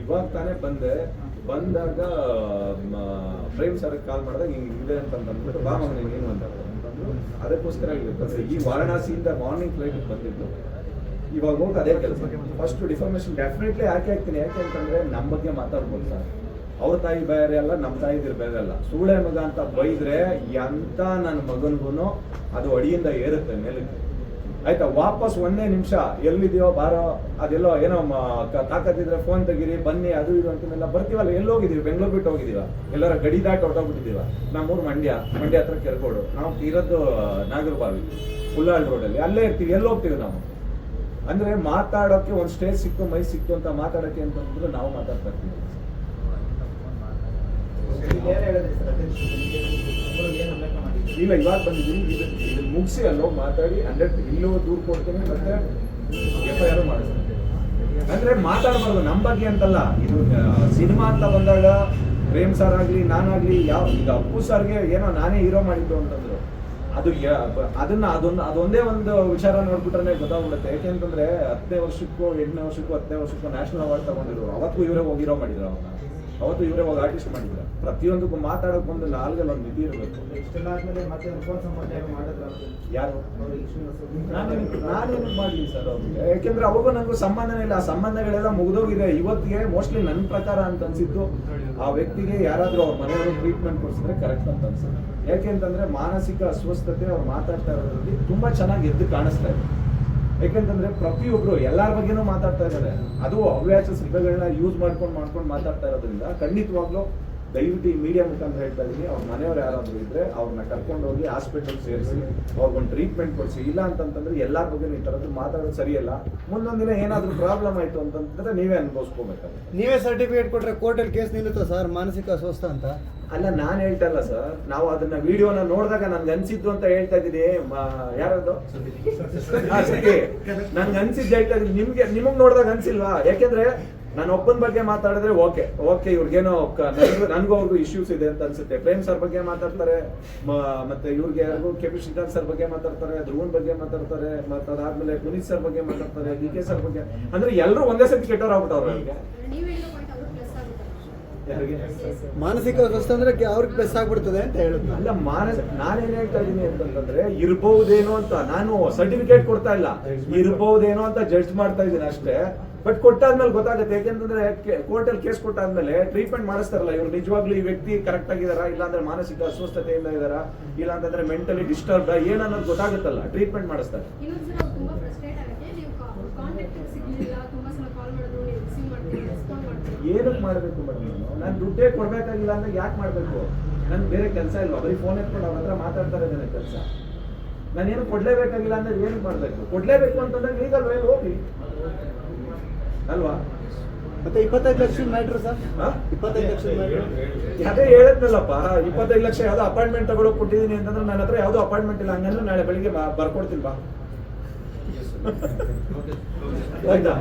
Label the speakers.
Speaker 1: ಇವಾಗ ತಾನೇ ಬಂದಾಗ ಪ್ರೇಮ್ ಸರ್ ಕಾಲ್ ಮಾಡಿದಾಗ ಹಿಂಗಿದೆ ಅಂತಂದ್ಬಿಟ್ಟು ಬಾ ಮಗ ಏನು ಅಂತಂದ್ರು. ಅದಕ್ಕೋಸ್ಕರ ಇರುತ್ತೆ ಈ ವಾರಣಾಸಿಯಿಂದ ಮಾರ್ನಿಂಗ್ ಫ್ಲೈಟ್ ಬಂದಿದ್ದು. ಇವಾಗ ಹೋಗಿ ಅದೇ ಕೆಲಸ. ಫಸ್ಟ್ ಡಿಫಾರ್ಮೇಶನ್ ಡೆಫಿನೆಟ್ಲಿ ಯಾಕೆ ಆಗ್ತೀನಿ, ಯಾಕೆ ಅಂತಂದ್ರೆ ನಮ್ಮ ಬಗ್ಗೆ ಮಾತಾಡ್ಬೋದು ಸರ್. ಅವ್ರ ತಾಯಿ ಬೇರೆ ಅಲ್ಲ, ನಮ್ಮ ತಾಯಿದಿರು ಬೇರೆ ಅಲ್ಲ. ಸೂಳೆ ಮಗ ಅಂತ ಬೈದ್ರೆ ಎಂತ ನನ್ನ ಮಗನ್ಗೂ ಅದು ಅಡಿಯಿಂದ ಏರುತ್ತೆ ಮೇಲಕ್ಕೆ, ಆಯ್ತಾ. ವಾಪಸ್ ಒಂದೇ ನಿಮಿಷ ಎಲ್ಲಿದೆಯೋ ಬಾರೋ, ಅದೆಲ್ಲೋ ಏನೋ ತಾಕತ್ತಿದ್ರೆ ಫೋನ್ ತೆಗೀರಿ ಬನ್ನಿ ಅದು ಇದು ಅಂತೆಲ್ಲ ಬರ್ತೀವಲ್ಲ. ಎಲ್ಲೋಗಿದೀವಿ? ಬೆಂಗಳೂರು ಬಿಟ್ಟು ಹೋಗಿದೀವ, ಎಲ್ಲರ ಗಡಿ ದಾಟಿ ಹೊಟ್ಟೋಗ್ಬಿಟ್ಟಿದೀವ. ನಮ್ಮೂರು ಮಂಡ್ಯ ಹತ್ರ ಕೆರಗೋಡು, ನಾವು ಇರೋದು ನಾಗರಬಾವಿ ಹುಲ್ಲಾಳ್ ರೋಡಲ್ಲಿ, ಅಲ್ಲೇ ಇರ್ತೀವಿ. ಎಲ್ಲಿ ಹೋಗ್ತೀವಿ ನಾವು ಅಂದ್ರೆ ಮಾತಾಡೋಕೆ ಒಂದು ಸ್ಟೇಜ್ ಸಿಕ್ತು, ಮೈ ಸಿಕ್ತು ಅಂತ ಮಾತಾಡೋಕೆ ಅಂತಂದ್ರೆ ನಾವು ಮಾತಾಡ್ತಾ ಇರ್ತೀವಿ. ಇಲ್ಲ, ಇವಾಗ ಬಂದಿದ್ದೀನಿ, ಇದನ್ನ ಮುಗಿಸಿ ಅಲ್ಲೋ ಮಾತಾಡಿ 100 ಇಲ್ಲೂ ದೂರ ಕೊಡ್ತೀನಿ, ಮತ್ತೆ FIR ಮಾಡಿಸ್ತೀನಿ. ಅಂದ್ರೆ ಮಾತಾಡಬಾರ್ದು ನಮ್ಮ ಬಗ್ಗೆ ಅಂತಲ್ಲ. ಇದು ಸಿನಿಮಾ ಅಂತ ಬಂದಾಗ ಪ್ರೇಮ್ ಸರ್ ಆಗ್ಲಿ ನಾನಾಗ್ಲಿ ಈಗ ಅಪ್ಪು ಸರ್ಗೆ ಏನೋ ನಾನೇ ಹೀರೋ ಮಾಡಿದ್ದು ಅಂತಂದ್ರು, ಅದು ಅದೊಂದೇ ಒಂದು ವಿಚಾರ ನೋಡ್ಬಿಟ್ರೆ ಗೊತ್ತಾಗ್ಬಿಡುತ್ತೆ. ಯಾಕೆಂತಂದ್ರೆ 10ನೇ ವರ್ಷಕ್ಕೂ 8ನೇ ವರ್ಷಕ್ಕೂ 10ನೇ ವರ್ಷಕ್ಕೂ ನ್ಯಾಷನಲ್ ಅವಾರ್ಡ್ ತಗೊಂಡಿದ್ರು. ಅವತ್ತು ಇವರೇ ಹೋಗಿ ಹೀರೋ ಮಾಡಿದ್ರು, ಅವತ್ತು ಇವರೇ ಹೋಗಿ ಆರ್ಟಿಸ್ಟ್ ಮಾಡಿದ್ರು. ಪ್ರತಿಯೊಂದಕ್ಕೂ ಮಾತಾಡೋಕೆ ಒಂದು ನಾಲ್ಗಲ್ಲಿ ಒಂದು ಮಿತಿ ಇರಬೇಕು. ಯಾರು ನಾನೇನು ಮಾಡಲಿ ಸರ್ ಅವ್ರಿಗೆ, ಯಾಕೆಂದ್ರೆ ಅವಾಗೂ ನನಗೂ ಸಂಬಂಧನೇ ಇಲ್ಲ. ಆ ಸಂಬಂಧಗಳೆಲ್ಲ ಮುಗಿದೋಗಿದೆ ಇವತ್ತಿಗೆ. ಮೋಸ್ಟ್ಲಿ ನನ್ನ ಪ್ರಕಾರ ಅಂತ ಅನ್ಸಿದ್ದು, ಆ ವ್ಯಕ್ತಿಗೆ ಯಾರಾದ್ರೂ ಅವ್ರ ಮನೆಯವರು ಟ್ರೀಟ್ಮೆಂಟ್ ಕೊಡಿಸಿದ್ರೆ ಕರೆಕ್ಟ್ ಅಂತ ಅನ್ಸುತ್ತೆ. ಯಾಕೆಂತಂದ್ರೆ ಮಾನಸಿಕ ಅಸ್ವಸ್ಥತೆ ಅವ್ರು ಮಾತಾಡ್ತಾ ಇರೋದ್ರಲ್ಲಿ ತುಂಬಾ ಚೆನ್ನಾಗಿ ಎದ್ದು ಕಾಣಿಸ್ತಾ ಇದೆ. ಯಾಕೆಂತಂದ್ರೆ ಪ್ರತಿಯೊಬ್ರು ಎಲ್ಲಾರ ಬಗ್ಗೆನೂ ಮಾತಾಡ್ತಾ ಇದ್ದಾರೆ. ಅದು ಅವ್ಯಾಚ ಸಿಬ್ಬಗಳನ್ನ ಯೂಸ್ ಮಾಡ್ಕೊಂಡು ಮಾತಾಡ್ತಾ ಇರೋದ್ರಿಂದ ಖಂಡಿತವಾಗ್ಲೂ ದಯವಿಟ್ಟು ಈ ಮೀಡಿಯಾ ಮುಖಾಂತರ ಹೇಳ್ತಾ ಇದೀನಿ, ಅವ್ರ ಮನೆಯವ್ರು ಯಾರಾದ್ರೂ ಇದ್ರೆ ಅವ್ರನ್ನ ಕರ್ಕೊಂಡು ಹೋಗಿ ಹಾಸ್ಪಿಟಲ್ ಸೇರಿಸಿ ಅವ್ರಿಗೊಂದು ಟ್ರೀಟ್ಮೆಂಟ್ ಕೊಡಿಸಿ. ಇಲ್ಲ ಅಂತಂತಂದ್ರೆ ಎಲ್ಲಾರ ಬಗ್ಗೆ ಈ ತರದ್ದು ಮಾತಾಡೋದು ಸರಿಯಲ್ಲ. ಮುಂದೊಂದ್ ದಿನ ಏನಾದ್ರೂ ಪ್ರಾಬ್ಲಮ್ ಆಯ್ತು ಅಂತಂದ್ರೆ ನೀವೇ ಅನುಭವಿಸ್ಕೋಬೇಕಾಗುತ್ತೆ.
Speaker 2: ನೀವೇ ಸರ್ಟಿಫಿಕೇಟ್ ಕೊಟ್ರೆ ಕೋರ್ಟಲ್ಲಿ ಕೇಸ್ ನಿಲ್ಲುತ್ತಾ ಸರ್ ಮಾನಸಿಕ ಅಸ್ವಸ್ಥ ಅಂತ?
Speaker 1: ಅಲ್ಲ, ನಾನ್ ಹೇಳ್ತಾ ಇಲ್ಲ ಸರ್. ನಾವು ಅದನ್ನ ವಿಡಿಯೋನ ನೋಡಿದಾಗ ನನ್ಗೆ ಅನ್ಸಿದ್ದು ಅಂತ ಹೇಳ್ತಾ ಇದ್ದೀನಿ. ಯಾರದು ನನ್ಗೆ ಅನ್ಸಿದ್ದು ಹೇಳ್ತಾ ಇದ್ದೀನಿ. ನಿಮಗ್ ನೋಡಿದಾಗ ಅನ್ಸಿಲ್ವಾ? ಯಾಕೆಂದ್ರೆ ನಾನು ಒಬ್ಬನ ಬಗ್ಗೆ ಮಾತಾಡಿದ್ರೆ ಓಕೆ ಇವ್ರಿಗೇನೋ ನನ್ಗೂ ಅವ್ರಿಗೂ ಇಶ್ಯೂಸ್ ಇದೆ ಅಂತ ಅನ್ಸುತ್ತೆ. ಪ್ರೇಮ್ ಸರ್ ಬಗ್ಗೆ ಮಾತಾಡ್ತಾರೆ, ಮತ್ತೆ ಇವ್ರಿಗೆ ಕೆಪಿ ಶ್ರೀಕಾಂತ್ ಸರ್ ಬಗ್ಗೆ ಮಾತಾಡ್ತಾರೆ, ಧ್ರುವನ್ ಬಗ್ಗೆ ಮಾತಾಡ್ತಾರೆ, ಮತ್ತೆ ಅದಾದ್ಮೇಲೆ ಪುನೀತ್ ಸರ್ ಬಗ್ಗೆ ಮಾತಾಡ್ತಾರೆ, DK ಸರ್ ಬಗ್ಗೆ. ಅಂದ್ರೆ ಎಲ್ಲರೂ ಒಂದೇ ಸತಿ ಕೆಟ್ಟವ್ರು ಆಗ್ಬಿಟ್ಟವ್ರು. ಅವ್ರಿಗೆ
Speaker 2: ಮಾನಸಿಕ ಅಸ್ವಸ್ಥ ಅಂದ್ರೆ ಅವ್ರಿಗೆ ಪ್ಲಸ್ ಆಗ್ಬಿಡ್ತದೆ ಅಂತ ಹೇಳುದು.
Speaker 1: ಅಲ್ಲ, ನಾನೇನ್ ಹೇಳ್ತಾ ಇದೀನಿ ಅಂತಂದ್ರೆ ಇರ್ಬಹುದೇನೋ ಅಂತ. ನಾನು ಸರ್ಟಿಫಿಕೇಟ್ ಕೊಡ್ತಾ ಇಲ್ಲ, ಇರ್ಬಹುದೇನೋ ಅಂತ ಜಡ್ಜ್ ಮಾಡ್ತಾ ಇದ್ದೀನಿ ಅಷ್ಟೇ. ಬಟ್ ಕೊಟ್ಟಾದ್ಮೇಲೆ ಗೊತ್ತಾಗುತ್ತೆ. ಯಾಕೆಂತಂದ್ರೆ ಕೋರ್ಟಲ್ಲಿ ಕೇಸ್ ಕೊಟ್ಟಾದ್ಮೇಲೆ ಟ್ರೀಟ್ಮೆಂಟ್ ಮಾಡಿಸ್ತಾರಲ್ಲ, ಇವ್ರು ನಿಜವಾಗ್ಲೂ ಈ ವ್ಯಕ್ತಿ ಕರೆಕ್ಟ್ ಆಗಿದಾರಾ, ಇಲ್ಲಾಂದ್ರೆ ಮಾನಸಿಕ ಅಸ್ವಸ್ಥತೆಯಿಂದ ಇದಾರಾ, ಇಲ್ಲ ಅಂತಂದ್ರೆ ಮೆಂಟಲಿ ಡಿಸ್ಟರ್ಬ್ ಏನನ್ನೋದು ಗೊತ್ತಾಗುತ್ತಲ್ಲ, ಟ್ರೀಟ್ಮೆಂಟ್ ಮಾಡಿಸ್ತಾರೆ. ಏನಕ್ಕೆ ಮಾಡಬೇಕು ಮೇಡಮ್? ನಾನು ದುಡ್ಡೇ ಕೊಡ್ಬೇಕಾಗಿಲ್ಲ ಅಂದ್ರೆ ಯಾಕೆ ಮಾಡಬೇಕು? ನನ್ಗೆ ಬೇರೆ ಕೆಲಸ ಇಲ್ವಾ? ಬರೀ ಫೋನ್ ಎತ್ಕೊಂಡು ಅವ್ರ ಹತ್ರ ಮಾತಾಡ್ತಾ ಇದ್ದೇನೆ ಕೆಲಸ. ನಾನೇನು ಕೊಡ್ಲೇಬೇಕಾಗಿಲ್ಲ ಅಂದ್ರೆ ಏನಕ್ಕೆ ಮಾಡಬೇಕು? ಕೊಡ್ಲೇಬೇಕು ಅಂತಂದ್ರೆ ಲೀಗಲ್ ವೇ ಹೋಗಿ ಅಲ್ವಾ?
Speaker 2: ಮತ್ತೆ 25 ಲಕ್ಷ ಮ್ಯಾಟ್ರ್ ಸರ್, 25 ಲಕ್ಷ
Speaker 1: ಅದೇ ಹೇಳಿದ್ನಲ್ಲಪ್ಪ. 25 ಲಕ್ಷ ಯಾವ್ದೋ ಅಪಾಯಿಂಟ್ಮೆಂಟ್ ತಗೊಳಕ್ ಕೊಟ್ಟಿದ್ದೀನಿ ಅಂತಂದ್ರೆ ನನ್ನ ಹತ್ರ ಯಾವ್ದೋ ಅಪಾಯಿಂಟ್ಮೆಂಟ್ ಇಲ್ಲ. ಹಂಗಂದ್ರೆ ನಾಳೆ ಬೆಳಿಗ್ಗೆ ಬರ್ಕೊಡ್ತೀನಿ ಬಾ. ಆಯ್ತಾ?